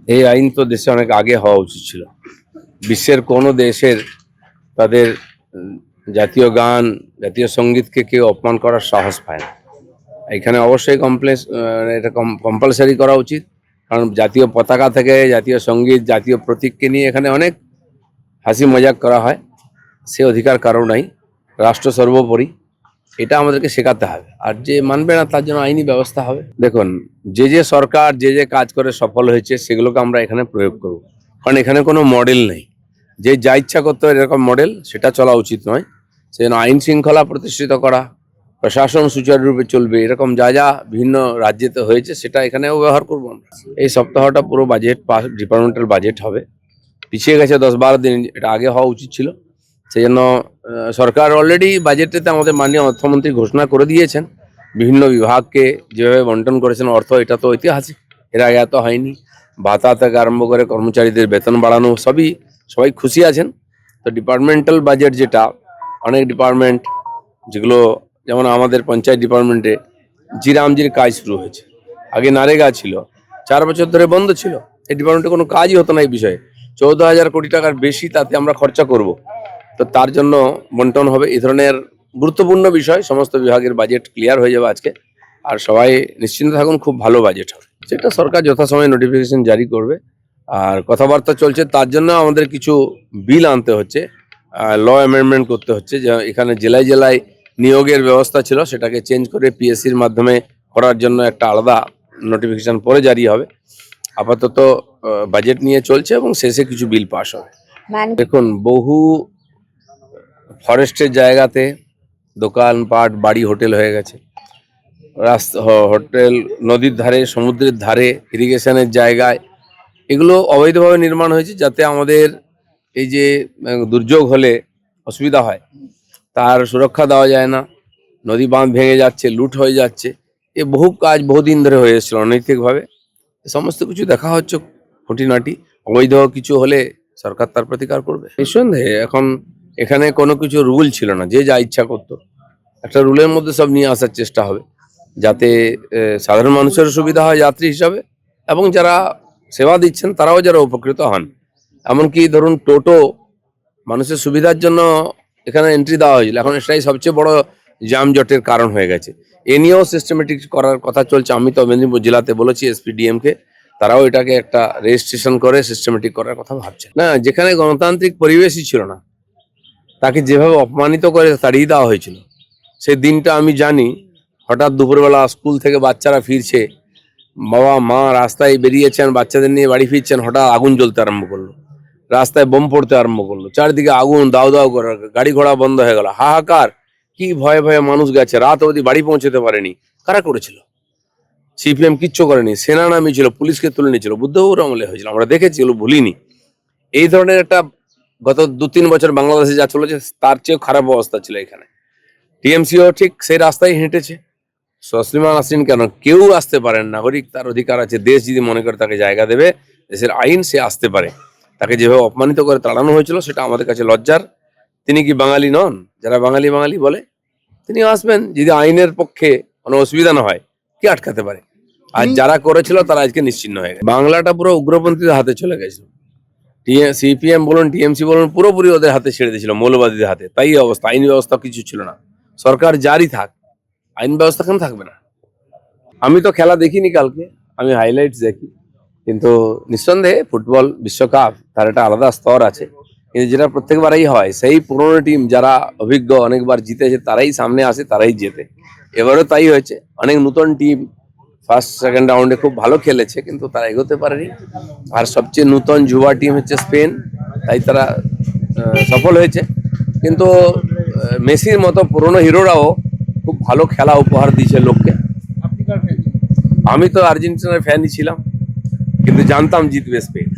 এই আইন তো দেশে অনেক আগে হওয়া উচিত ছিল। বিশ্বের কোনো দেশের তাদের জাতীয় গান, জাতীয় সঙ্গীতকে কেউ অপমান করার সাহস পায় না। এখানে অবশ্যই এটা কম্পালসারি করা উচিত, কারণ জাতীয় পতাকা থেকে জাতীয় সঙ্গীত, জাতীয় প্রতীককে নিয়ে এখানে অনেক হাসি মজাক করা হয়। সে অধিকার কারো নাই। রাষ্ট্র সর্বোপরি, এটা আমাদেরকে শেখাতে হবে। আর যে মানবে না তার জন্য আইনি ব্যবস্থা হবে। দেখুন, যে সরকার যে কাজ করে সফল হয়েছে সেগুলোকে আমরা এখানে প্রয়োগ করব, কারণ এখানে কোনো মডেল নেই। যে যা ইচ্ছা করতে হয় এরকম মডেল, সেটা চলা উচিত নয়। সেজন্য আইন শৃঙ্খলা প্রতিষ্ঠিত করা, প্রশাসন সুচারুরূপে চলবে, এরকম যা বিভিন্ন রাজ্যেতে হয়েছে সেটা এখানেও ব্যবহার করবো আমরা। এই সপ্তাহটা পুরো বাজেট ডিপার্টমেন্টাল বাজেট হবে। পিছিয়ে গেছে 10-12 দিন, এটা আগে হওয়া উচিত ছিল। সেই জন্য সরকার অলরেডি বাজেটেতে আমাদের মাননীয় অর্থমন্ত্রী ঘোষণা করে দিয়েছেন বিভিন্ন বিভাগকে যেভাবে বন্টন করেছেন অর্থ, এটা তো ঐতিহাসিক। এর আগে এত হয়নি। ভাতা থেকে আরম্ভ করে কর্মচারীদের বেতন বাড়ানো, সবাই খুশি আছেন। তো ডিপার্টমেন্টাল বাজেট যেটা, অনেক ডিপার্টমেন্ট যেগুলো, যেমন আমাদের পঞ্চায়েত ডিপার্টমেন্টে জিরামজির কাজ শুরু হয়েছে। আগে নারেগা ছিল, 4 বছর ধরে বন্ধ ছিল। এই ডিপার্টমেন্টে কোনো কাজই হতো না এই বিষয়ে। 14,000 কোটি টাকার বেশি তাতে আমরা খরচা করব। তো তার জন্য বন্টন হবে। এই ধরনের গুরুত্বপূর্ণ বিষয়, সমস্ত বিভাগের বাজেট ক্লিয়ার হয়ে যাবে আজকে। আর সবাই নিশ্চিন্ত থাকুন, খুব ভালো বাজেট হবে। সেটা সরকার যথাসময়ে নোটিফিকেশন জারি করবে। আর কথাবার্তা চলছে, তার জন্য আমাদের কিছু বিল আনতে হচ্ছে, ল অ্যামেন্ডমেন্ট করতে হচ্ছে। যে এখানে জেলায় জেলায় নিয়োগের ব্যবস্থা ছিল, সেটাকে চেঞ্জ করে পিএসসির মাধ্যমে করার জন্য একটা আলাদা নোটিফিকেশন পরে জারি হবে। আপাতত বাজেট নিয়ে চলছে এবং শেষে কিছু বিল পাস হবে। দেখুন, বহু ফরেস্টের জায়গাতে দোকানপাট, বাড়ি, হোটেল হয়ে গেছে। হোটেল নদীর ধারে, সমুদ্রের ধারে, ইরিগেশনের জায়গায় এগুলো অবৈধভাবে নির্মাণ হয়েছে, যাতে আমাদের এই যে দুর্যোগ হলে অসুবিধা হয়, তার সুরক্ষা দেওয়া যায় না। নদী বাঁধ ভেঙে যাচ্ছে, লুট হয়ে যাচ্ছে। এ বহু কাজ বহুদিন ধরে হয়ে এসেছিল অনৈতিকভাবে। সমস্ত কিছু দেখা হচ্ছে খুঁটিনাটি। অবৈধ কিছু হলে সরকার তার প্রতিকার করবে নিঃসন্দেহে। এখন এখানে কোনো কিছু রুল ছিল না, যে যা ইচ্ছা করতো। একটা রুলের মধ্যে সব নিয়ে আসার চেষ্টা হবে, যাতে সাধারণ মানুষের সুবিধা হয় যাত্রী হিসাবে, এবং যারা সেবা দিচ্ছেন তারাও যারা উপকৃত হন। এমনকি ধরুন টোটো মানুষের সুবিধার জন্য এখানে এন্ট্রি দেওয়া হয়েছিল, এখন এটাই সবচেয়ে বড় যানজটের কারণ হয়ে গেছে। এ নিয়েও সিস্টেমেটিক করার কথা চলছে। আমি তো মেদিনীপুর জেলাতে বলেছি এসপিডিএমকে, তারাও এটাকে একটা রেজিস্ট্রেশন করে সিস্টেমেটিক করার কথা ভাবছে। না, যেখানে গণতান্ত্রিক পরিবেশই ছিল না, তাকে যেভাবে অপমানিত করে তাড়িয়ে দেওয়া হয়েছিল, সেই দিনটা আমি জানি। হঠাৎ দুপুরবেলা স্কুল থেকে বাচ্চারা ফিরছে, বাবা মা রাস্তায় বেরিয়েছেন, বাচ্চাদের নিয়ে বাড়ি ফিরছেন, হঠাৎ আগুন জ্বলতে আরম্ভ করলো, রাস্তায় বোম পড়তে আরম্ভ করলো, চারদিকে আগুন, দাউ দাউ করে, গাড়ি ঘোড়া বন্ধ হয়ে গেল, হাহাকার। কি ভয়ে ভয়ে মানুষ গেছে, রাত অবধি বাড়ি পৌঁছতে পারেনি। কারা করেছিল? সিপিএম কিচ্ছু করেনি। সেনা নামিয়েছিল, পুলিশকে তুলে নিয়েছিল, বুদ্ধবাবুর আমলে হয়েছিল, আমরা দেখেছি, এগুলো ভুলিনি। এই ধরনের একটা গত 2-3 বছর বাংলাদেশে যা চলেছে তার চেয়েও খারাপ অবস্থা ছিল এখানে। টিএমসিও ঠিক সেই রাস্তায় হেঁটেছে। তসলিমা নাসরিন কেন? কেউ আসতে পারেন, নাগরিক তার অধিকার আছে। দেশ যদি মনে করে তাকে জায়গা দেবে, দেশের আইন, সে আসতে পারে। তাকে যেভাবে অপমানিত করে তাড়ানো হয়েছিল সেটা আমাদের কাছে লজ্জার। তিনি কি বাঙালি নন? যারা বাঙালি বাঙালি বলে, তিনি আসবেন যদি আইনের পক্ষে কোনো অসুবিধা না হয়। কি আটকাতে পারে? আর যারা করেছিল তারা আজকে নিশ্চিন্ন হয়ে গেছে। বাংলাটা পুরো উগ্রপন্থীদের হাতে চলে গেছিল। সিপিএম বলুন, টিএমসি বলুন, পুরোপুরি ওদের হাতে ছেড়ে দিয়েছিল, মৌলবাদীদের হাতে। তাই অবস্থা, আইন ব্যবস্থা কিছু ছিল না। সরকার জারি থাক, আইন ব্যবস্থা কেন থাকবে না? আমি তো খেলা দেখিনি কালকে, আমি হাইলাইটস দেখি। কিন্তু নিঃসন্দেহে ফুটবল বিশ্বকাপ, তার একটা আলাদা স্তর আছে। কিন্তু যেটা প্রত্যেকবারই হয়, সেই পুরোনো টিম যারা অভিজ্ঞ, অনেকবার জিতেছে, তারাই সামনে আসে, তারাই জেতে। এবারও তাই হয়েছে। অনেক নতুন টিম ফার্স্ট সেকেন্ড রাউন্ডে খুব ভালো খেলেছে, কিন্তু তারা এগোতে পারেনি। আর সবচেয়ে নতুন যুবা টিম হচ্ছে স্পেন, তাই তারা সফল হয়েছে। কিন্তু মেসির মতো পুরনো হিরোরাও খুব ভালো খেলা উপহার দিয়েছে লোককে। আমি তো আর্জেন্টিনার ফ্যানই ছিলাম, কিন্তু জানতাম জিতবে স্পেন।